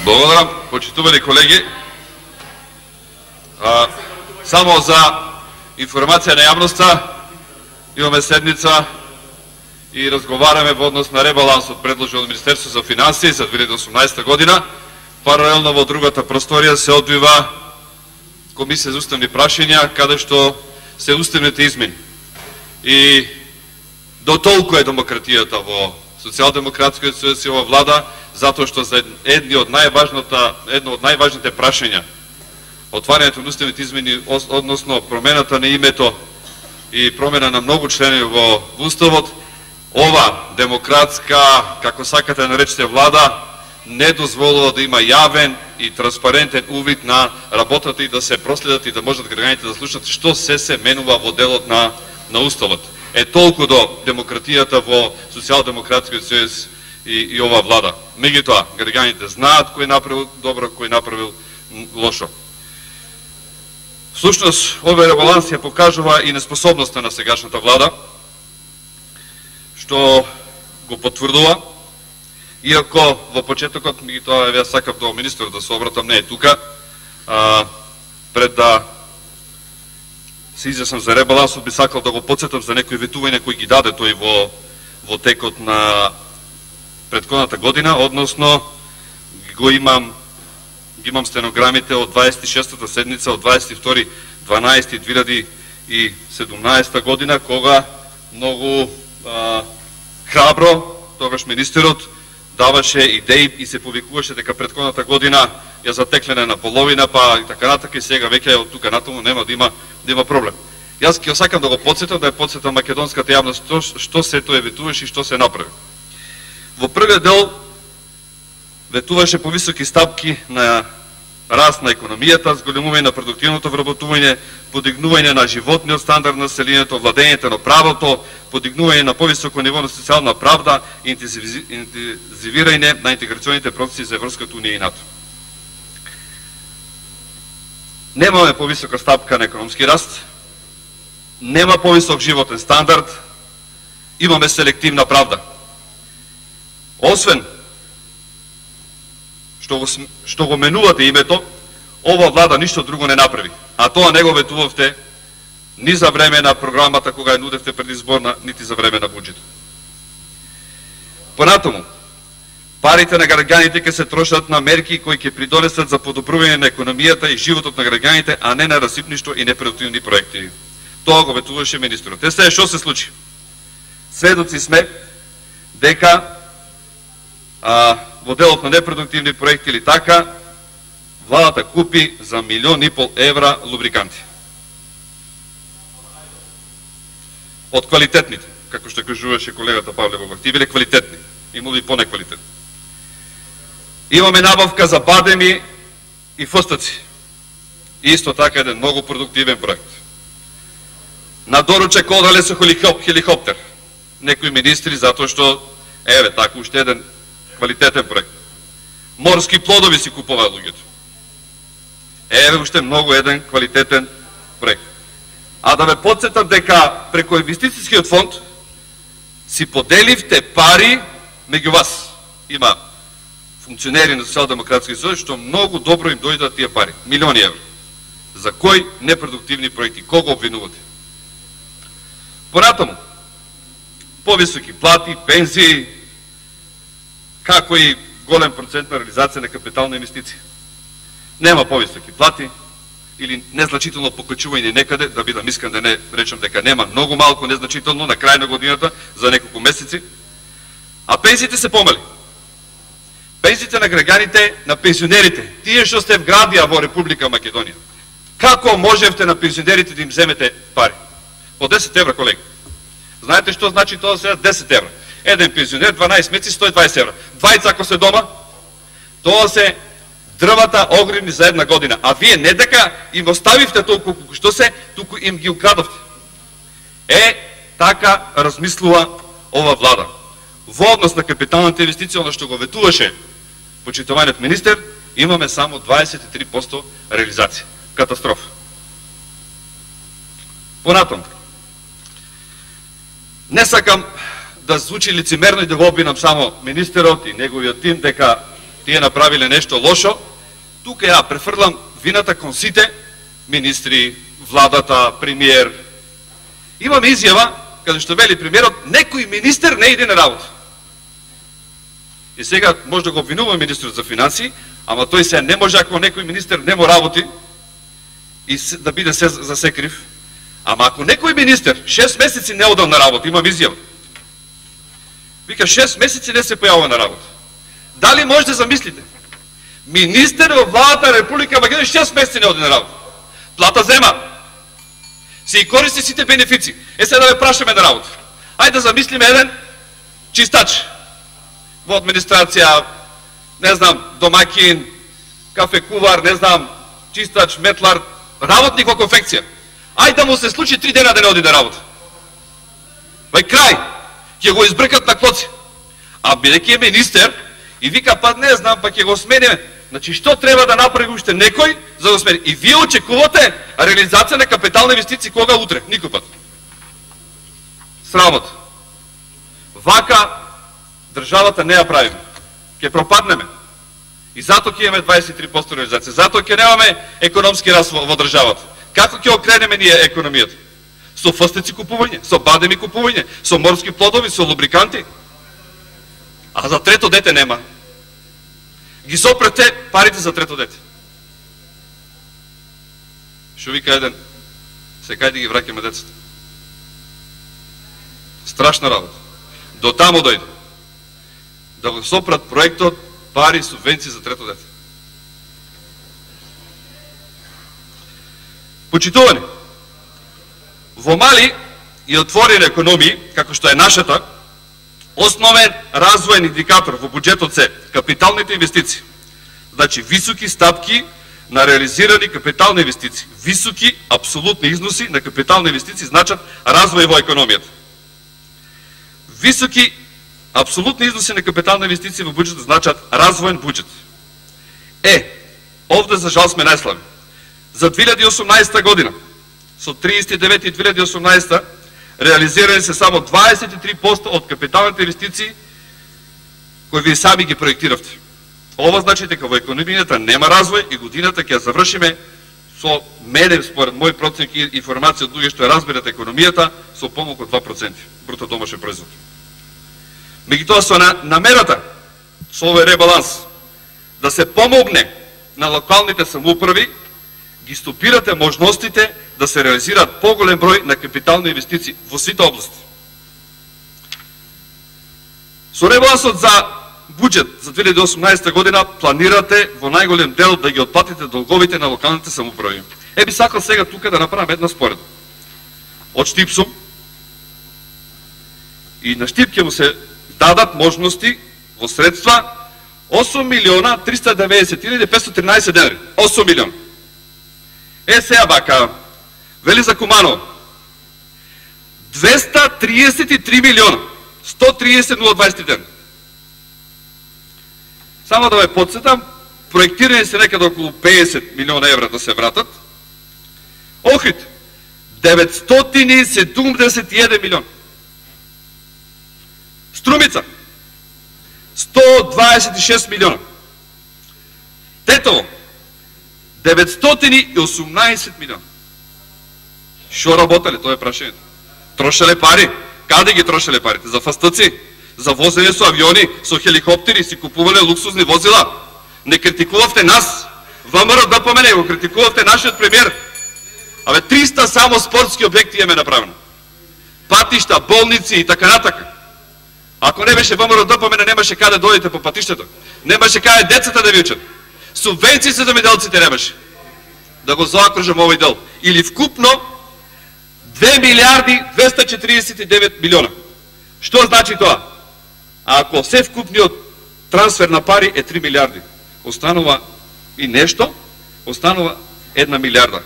Благодарам, почитувани колеги. Само за информација на јавноста, имаме седница и разговараме во однос на ребалансот предложен од Министерството за финансии за 2018 година. Паралелно во другата просторија се одвива Комисија за уставни прашања, каде што се уставните измени. И до толку е демократијата во Социјалдемократскиот сојуз и ова влада, затоа што за едно од најважните прашања, отварањето на уставните измени, односно промената на името и промена на многу члени во Уставот, ова демократска, како сакате наречете влада, не дозволува да има јавен и транспарентен увид на работата и да се проследат и да можат граѓаните да слушнат што се менува во делот на Уставот. Е толку до демократијата во Социјалдемократскиот сојуз и ова влада. Меѓутоа, граѓаните знаат кој направил добро, кој направил лошо. Всушност, овој ребаланс ја покажува и неспособноста на сегашната влада, што го потврдува, иако во почетокот, меѓутоа ја сакав до министерот да се обратам, не е тука, пред да се изјаснам за ребалансот, би сакал да го подсетам за некои ветувања кои ги даде тој во текот на претходната година, односно ги имам стенограмите од 26-та седница од 22.12.2017 година, кога многу храбро тогаш министерот даваше идеи и се повикуваше дека претходната година ја затеклене на половина, па и така натака, и сега веќе од тука натаму нема да има проблем. Јас ќе сакам да го подсетам, да ја подсетам македонската јавност што се тоа ветуваше и што се направи. Во првиот дел ветуваше повисоки стапки на раст на економијата, зголемување на продуктивното вработување, подигнување на животниот стандард на населението, владењето на правото, подигнување на повисоко ниво на социјална правда, интензивирање на интеграционите процеси за Европската унија и НАТО. Немаме повисока стапка на економски раст, нема повисок животен стандард, имаме селективна правда. Освен што го менувате името, ова влада ништо друго не направи. А тоа не го ветувавте ни за време на програмата кога ја нудевте предизборна, нити за време на буџетот. Понатаму, парите на граѓаните ќе се трошат на мерки кои ќе придонесат за подобрување на економијата и животот на граѓаните, а не на расипништво и непродуктивни проекти. Тоа го ветуваше министерот. Сега што се случи? Сведоци сме дека во делот на непродуктивни проекти или така, владата купи за 1,5 милион евра лубриканти. Од квалитетните, како што кажуваше колегата Павле Богов, ти биле квалитетни, имало и понеквалитетни. Имаме набавка за бадеми и фустаци. Исто така еден многу продуктивен проект. На доручек одале со хеликоптер. Некои министри, затоа што, еве, така уште еден квалитетен проект. Морски плодови си купуваат луѓето. Еве уште многу еден квалитетен проект. А да ве подсетам дека преку инвестицијскиот фонд си поделивте пари меѓу вас. Има функционери на Социјалдемократски сојуз што многу добро им дојдат тие пари, милиони евра. За кои непродуктивни проекти? Кого обвинувате? Понатаму, повисоки плати, пензии, како и голем процент на реализација на капитална инвестиција. Нема повисоки плати или незначително покачување некаде, да бидам искрен да не речам дека нема, многу малку незначително на крај на годината за неколку месеци, а пензиите се помали. Пензиите на граѓаните, на пензионерите, тие што сте вградија во Република Македонија. Како можевте на пензионерите да им земете пари? По 10 евра, колеги. Знаете што значи тоа сега 10 евра? Еден пензионер, 12 месеци, 120 евра. Двајца ако се дома, тоа се дрвата огромни за една година. А вие не дека им оставивте толку што се, туку им ги украдовте. Така размислува ова влада. Во однос на капиталната инвестиција, на што го ветуваше почитуваниот министер, имаме само 23% реализација. Катастрофа. Понатаму, не сакам да звучи лицемерно и да го обвинам само министерот и неговиот тим дека тие направиле нешто лошо, тука ја префрлам вината кон сите министри, владата, премиер. Имам изјава, каде што вели премиерот, некој министер не иде на работа. И сега може да го обвинува министрот за финансии, ама тој се не може, ако некој министер не му работи, и да биде се за се крив. Ама ако некој министер 6 месеци не одел на работа, имам изјава. Вика, 6 месеци не се појавува на работа. Дали може да замислите? Министер во владата на Република Македонија 6 месеци не оди на работа. Плата зема. Си користи сите бенефици. Сега да ве прашаме на работа. Ајде да замислиме еден чистач во администрација, не знам, домакин, кафекувар, не знам, чистач, метлар, работник во конфекција. Ајде да му се случи 3 дена да не оди на работа. Вај крај, ќе го избркат на клоци. А бидејќи е министер и вика, па не знам, па ќе го смениме. Значи, што треба да направи уште некој за да го смени? И вие очекувате реализација на капитални инвестиции кога утре? Никој пат. Срамота. Вака државата не ја правиме. Ќе пропаднеме. И затоа ќе имаме 23% реализација. Затоа ќе немаме економски раст во државата. Како ќе окренеме ние економијата? Со фстици купување, со бадеми купување, со морски плодови, со лубриканти. А за трето дете нема. Ги сопрете парите за трето дете. Шо вика еден, секај да ги враќаме децата. Страшна работа. До тамо дојде. Да го сопрат проектот, пари, субвенции за трето дете. Почитувани, во мали и отворени економии, како што е нашата, основен развоен индикатор во буџетот се капиталните инвестиции. Значи, високи стапки на реализирани капитални инвестиции. Високи апсолутни износи на капитални инвестиции значат развој во економијата. Високи апсолутни износи на капитални инвестиции во буџетот значат развоен буџет. Овде за жал сме најслаби. За 2018 година, со 39.2018, реализирани се само 23% од капиталните инвестиции кои вие сами ги проектиравте. Ова значи дека во економијата нема развој и годината ќе ја завршиме со мене, според мој проценки и информација од луѓе што ја разберат економијата, со помалку од 2% бруто домашен производ. Меѓутоа со намерата, со овој ребаланс, да се помогне на локалните самоуправи, ги стопирате можностите да се реализираат поголем број на капитални инвестиции во сите области. Со ребалансот за буџет за 2018 година планирате во најголем дел да ги отплатите долговите на локалните самоуправи. Би сакал сега тука да направам една споредба. Од Штипсум и на Штип ќе му се дадат можности во средства 8.390.513 денари. 8 милиона. Сега вака, вели за Куманово, 233 милиона, 130.021. Само да ве подсетам, проектирани се некаде околу 50 милиона евра да се вратат. Охрид, 971 милиона. Струмица, 126 милиона. Тетово, 918 милиона. Шо работеле, тоа е прашањето. Трошеле пари. Каде ги трошеле парите? За фастъци, за возење со авиони, со хеликоптери, си купувале луксузни возила. Не критикувавте нас. ВМРО ДПМН, го критикувавте нашиот премиер. 300 само спортски објекти имаме направено. Патишта, болници и така натака. Ако не беше ВМРО ДПМН, немаше каде дојдете по патиштата. Немаше каде децата да ви учат. Субвенции за земјоделците немаше. Да го заокружам овој дел. Или вкупно 2 милиарди 249 милиона. Што значи тоа? Ако се вкупниот трансфер на пари е 3 милиарди, останува и нешто, останува 1 милиарда.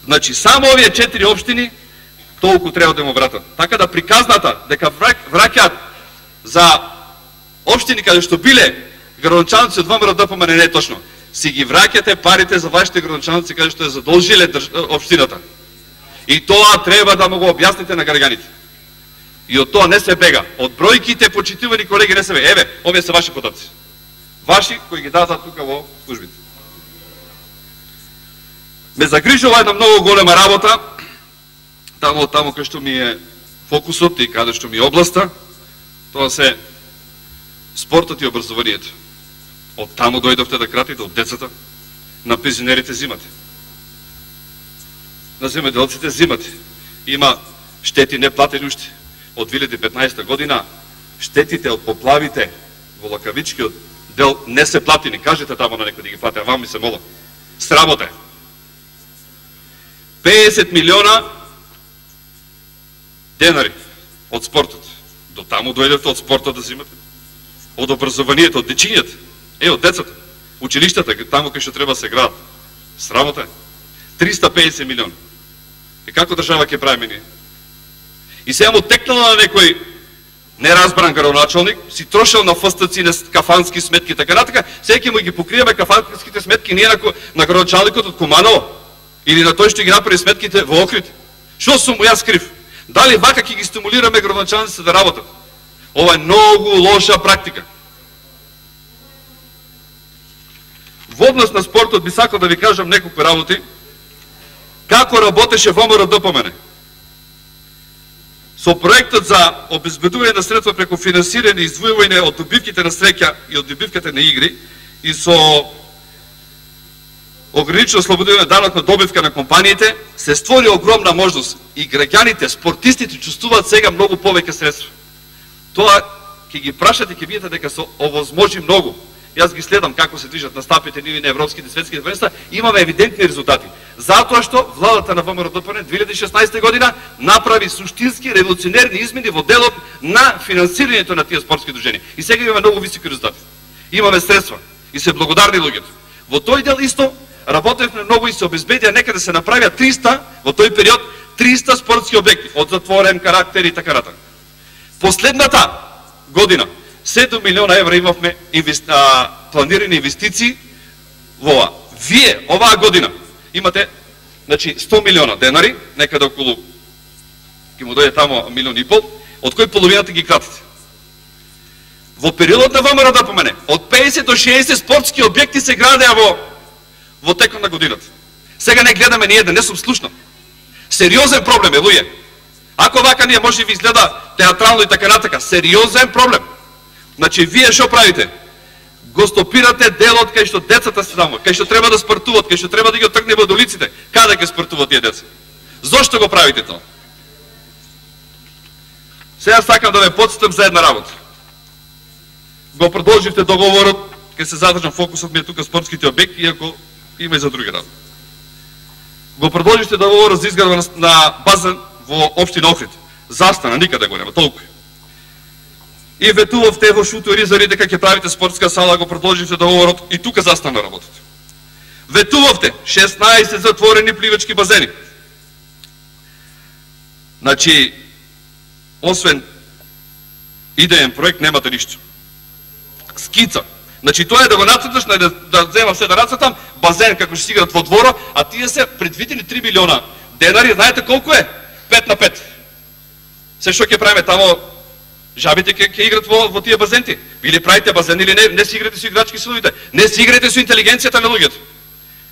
Значи само овие 4 општини толку треба да му вратат. Така да приказната дека враќаат за општини каде што биле градоначалници од ВМРО ДПМН не е точно. Си ги враќате парите за вашите градоначалници каде што е задолжиле општината. И тоа треба да му го објасните на граѓаните. И од тоа не се бега. Од бројките, почитувани колеги, не се бега. Еве, овие се ваши податци. ваши кои ги дадат тука во службите. Ме загрижува една многу голема работа, таму кај што ми е фокусот и каде што ми е областа, тоа се спортот и образованието. Од таму дојдовте да кратите, од децата, на пензионерите зимате. На земјоделците зимате. Има штети неплатени уште. Од 2015 година штетите од поплавите во Лакавичкиот дел не се платени. Кажете таму на некој да ги плати, а вам ми се молам. Срамота е. 50 милиона денари од спортот. До таму дојдете од спортот да зимате. Од образованието, од дечињата, од децата, училиштата, таму кај што треба се градат. Срамота е. 350 милиона. И како држава ќе правиме ние? И сега му текнала на некој неразбран градоначалник, си трошел на фстци, на кафански сметки, така натака, сега ќе му ги покриеме кафанските сметки ние на градоначалникот од Куманово, или на тој што ги направи сметките во Охрид. Што сум му јас крив? Дали вака ќе ги стимулираме градоначалниците да работат? Ова е многу лоша практика. Во однос на спортот би сакал да ви кажам неколку работи, како работеше ВМРО ДПМН. Со проектот за обезбедување на средства преку финансирање и издвојување од добивките на среќа и од добивките на игри и со ограничено ослободување данок на добивка на компаниите, се створи огромна можност и граѓаните, спортистите чувствуваат сега многу повеќе средства. Тоа ќе ги прашате, ќе видите дека се овозможи многу. Јас ги следам како се движат настапите ниви на европските светските првенства, имаме евидентни резултати. Затоа што владата на ВМРО ДПМН 2016 година направи суштински револуционерни измени во делот на финансирањето на тие спортски друженија. И сега имаме многу високи резултати. Имаме средства и се благодарни луѓето. Во тој дел исто работевме многу и се обезбедија некаде се направија 300 во тој период 300 спортски објекти од затворен карактер и така натаму. Последната година 7 милиона евра имавме планирани инвестиции во ова. Вие оваа година имате 100 милиона денари, некаде околу ќе му дојде тамо 1,5 милиона, од кои половината ги кратите. Во периодот на ВМРО ДПМН од 50 до 60 спортски објекти се градеа во текот на годината. Сега не гледаме ни еден, не сум слушнал. Сериозен проблем е, луѓе. Ако вака ние може ви изгледа театрално и така натака, сериозен проблем. Значи, вие што правите? Го стопирате делот кај што децата се таму, кај што треба да спортуват, кај што треба да ги отргне во улиците. Каде ќе спортуват тие деца? Зошто го правите тоа? Сега сакам да ве потсетам за една работа. Го продолживте договорот, ќе се задржам фокусот ми е тука спортските објекти, иако има и за други работи. Го продолживте договорот за изградба на базен во општина Охрид. Застана, никаде го нема, толку. И ветувавте во Шутори заради дека ќе правите спортска сала, го продолживте договорот и тука застана работите. Ветувавте 16 затворени пливачки базени. Значи, освен идеен проект, немате ништо. Скица. Значи, тоа е да го нацрташ, да земам се да рацатам, базен како ќе си играт во дворо, а тие се предвидени 3 милиона денари, знаете колку е? 5 на 5. Се што ќе правиме тамо, жабите ќе играт во тие базенти. Или правите базен или не си играте со играчки силовите. Не си играте со интелигенцијата на луѓето.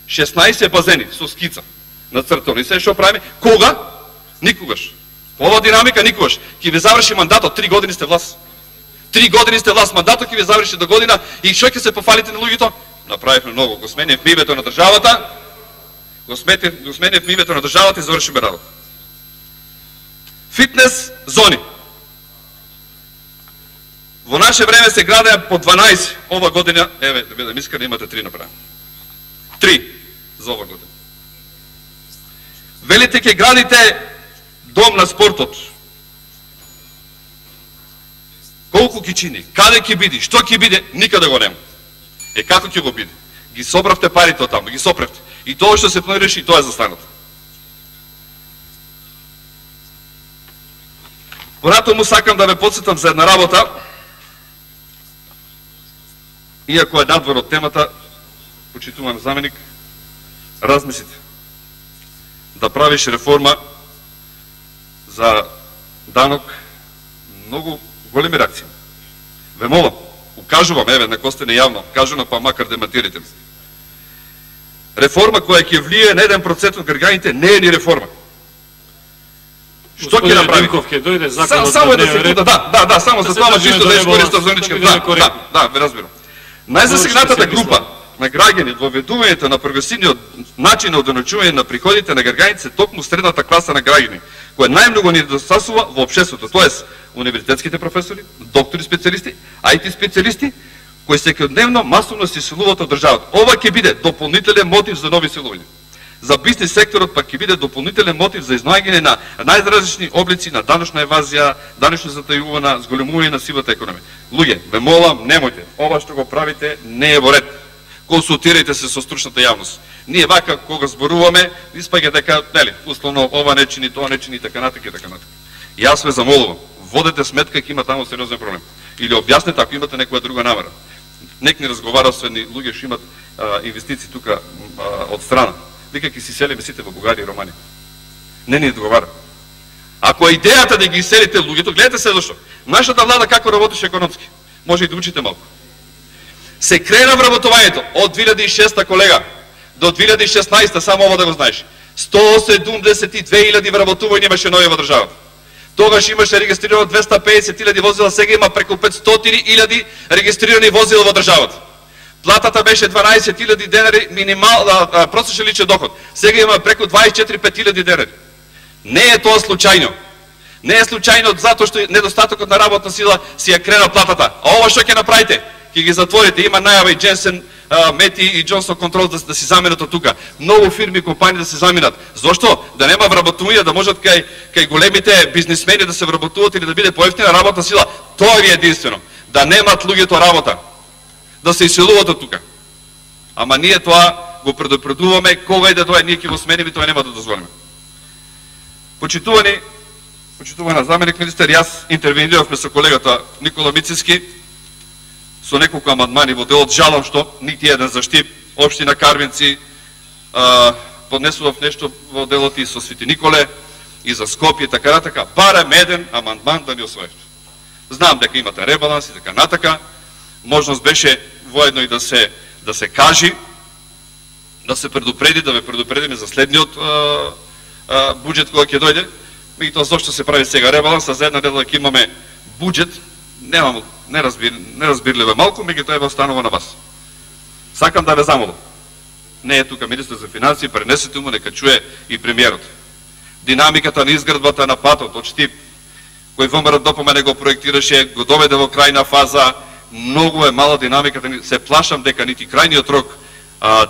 16 базени со скица нацртани. Се што правиме? Кога? Никогаш. Ова динамика никогаш. Ќе ви заврши мандатот, 3 години сте власт. 3 години сте власт, мандатот ќе ви заврши до година и што ќе се пофалите на луѓето? Направивме многу. Го сменивме името на државата. Го сменивме името на државата и завршиме работа. Фитнес зони. Во наше време се градеа по 12. Ова година, еве, да бидам искрен, имате 3 направени. 3 за ова година. Велите ќе градите дом на спортот. Колку ќе чини, каде ќе биде, што ќе биде, никаде го нема. Како ќе го биде? Ги собравте парите од таму, ги сопревте. И тоа што се планираше, и тоа е застанато. Понатаму сакам да ве потсетам за една работа, иако е надвор од темата, почитуван заменик, размислите да правиш реформа за данок, многу големи реакции. Ве молам, кажувам, еве, на Костене јавно, кажувам, па макар демантирайте ме. Реформа која ќе влие на 1% од граѓаните не е ни реформа. Што ќе направи? Ќе дојде законот само на дневен ред. Да, само за това чисто да искористам зорничка. Да, ве разбирам. Најзасегнатата група на граѓани во введувањето на прогресивниот начин на одоночување на приходите на граѓаните се токму средната класа на граѓани, која најмногу ни недостасува во општеството, тоест универзитетските професори, доктори специјалисти, IT специјалисти, кои секојдневно масовно се иселуваат од државата. Ова ќе биде дополнителен мотив за нови иселувања. За бизнес секторот пак ќе биде дополнителен мотив за изнаоѓање на најразлични облици на даночна евазија, даночно затајување, зголемување на сивата економија. Луѓе, ве молам, немојте. Ова што го правите не е во ред. Консултирајте се со стручната јавност. Ние вака кога зборуваме, испаѓа дека, нели, условно ова не чини, тоа не чини, така натака и така натака. Јас ве замолувам, водете сметка ќе има таму сериозен проблем. Или објаснете ако имате некоја друга намера. Нек ни разговара со едни луѓе што имат инвестиции тука од страна. Вика ќе си селиме сите во Бугарија и Романија. Не ни одговара. Ако е идејата да ги иселите луѓето, гледате се зашто. Нашата влада како работеше економски. Може и да учите малку. Се крена вработувањето од 2006 колега до 2016, само ова да го знаеш. 172.000 вработувања имаше нови во државата. Тогаш имаше регистрирано 250.000 возила, сега има преку 500.000 регистрирани возила во државата. Платата беше 12.000 денари просечен личен доход. Сега има преку 24.000 денари. Не е тоа случајно. Не е случајно затоа што недостатокот на работна сила си ја крена платата. А ова што ќе направите? Ќе ги затворите. Има најава и Дженсен, Мети и Джонсон Контрол да се заменат од тука. Многу фирми и компании да се заменат. Зошто? Да нема вработување, да можат кај големите бизнисмени да се вработуваат или да биде поевтина работна сила. Тоа ви е единствено. Да немат луѓето работа. Да се иселуваат од тука. Ама ние тоа го предупредуваме, кога и да дое, ние ќе го смениме, тоа нема да дозволиме. Почитувана заменик министер, јас интервениравме со колегата Никола Мицински со неколку амандмани во делот. Жалам што нити еден за Штип, општина Карвинци, поднесував нешто во делот и со Свети Николе, и за Скопје, така натака. Барем еден амандман да ни освоите. Знам дека имате ребаланс и така натака. Можност беше воедно и да се кажи, да се предупреди, да ве предупредиме за следниот буџет кога ќе дојде. И тоа зошто се прави сега ребаланс, а за една недела ќе имаме буџет, неразбирливо малку, меѓутоа тоа останува на вас. Сакам да ве замолам. Не е тука министер за финансии, пренесете му, нека чуе и премиерот. Динамиката на изградбата на патот од Штип, кој ВМРО допомене го проектираше, го доведе во крајна фаза, многу е мала динамиката, се плашам дека нити крајниот рок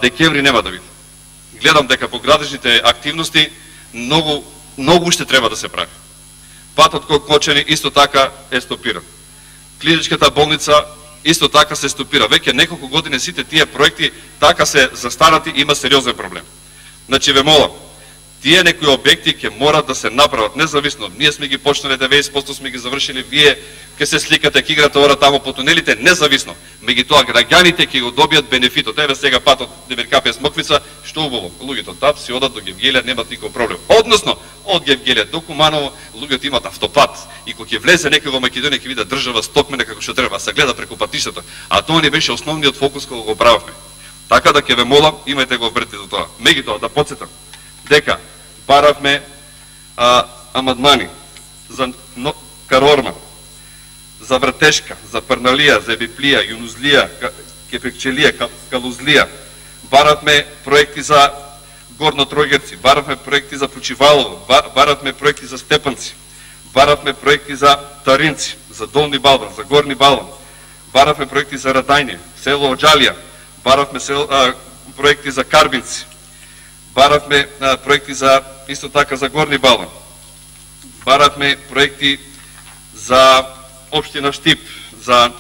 декември нема да биде. Гледам дека по градежните активности многу уште треба да се прави. Патот кон Кочани исто така е стопиран. Клиничката болница исто така се стопира. Веќе неколку години сите тие проекти така се застарати и има сериозен проблем. Значи ве молам, тие некои објекти ќе морат да се направат независно. Ние сме ги почнале 90% сме ги завршили, вие ќе се сликате, ќе играте ора таму по тунелите независно. Меѓутоа граѓаните ќе го добијат бенефитот. Еве сега патот Демиркапе Смоквица, што убаво. Луѓето тап си одат до Гевгелија, немат никој проблем. Односно, од Гевгелија до Куманово луѓето имат автопат и кога ќе влезе некој во Македонија ќе види држава стокмена како што треба, се гледа преку патиштата. А тоа не беше основниот фокус кога го правевме. Така да ќе ве молам, имајте го врти до тоа. Меѓутоа да потсетам дека баравме амандмани за Карорма, за Вратешка, за Парналија, за Ебиплија, Јунузлија, Кепекчелија, Калузлија. Баравме проекти за Горно Тројгерци, баравме проекти за Почивалово, баравме проекти за Степанци, баравме проекти за Таринци, за Долни Балван, за Горни Балван, баравме проекти за Радајне, село Оџалија, баравме проекти за Карбинци, баравме проекти за исто така за Горни Балван, баравме проекти за општина Штип, за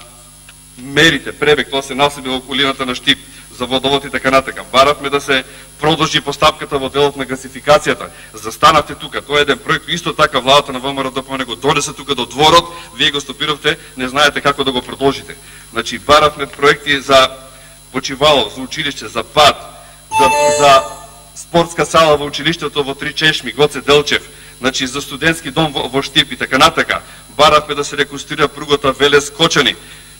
мерите, пребег, тоа се населби во околината на Штип, за водовод и така натака. Баравме да се продолжи постапката во делот на гасификацијата. Застанавте тука, тоа е еден проект, исто така владата на ВМРО допомне го донесе тука до дворот, вие го стопиравте, не знаете како да го продолжите. Значи, баравме проекти за Почивалов, за училиште, за пат, за спортска сала во училиштето во Три Чешми, Гоце Делчев, значи за студентски дом во Штип и така натака. Баравме да се реконструира пругата Велес Кочани.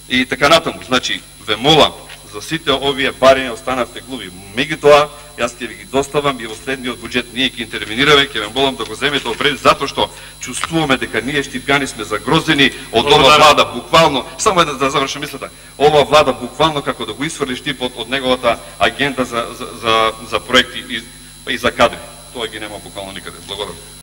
и така натаму. Значи, ве молам за сите овие барања останавте глуви. Меѓутоа, јас ќе ви ги доставам и во следниот буџет ние ќе интервенираме, ќе ве молам да го земете опред, затоа што чувствуваме дека ние штипјани сме загрозени од ова влада, буквално, само една да завршам мислата, ова влада буквално како да го исфрли штипот од неговата агенда за проекти и за кадри. Тоа ги нема буквално никаде. Благодарам.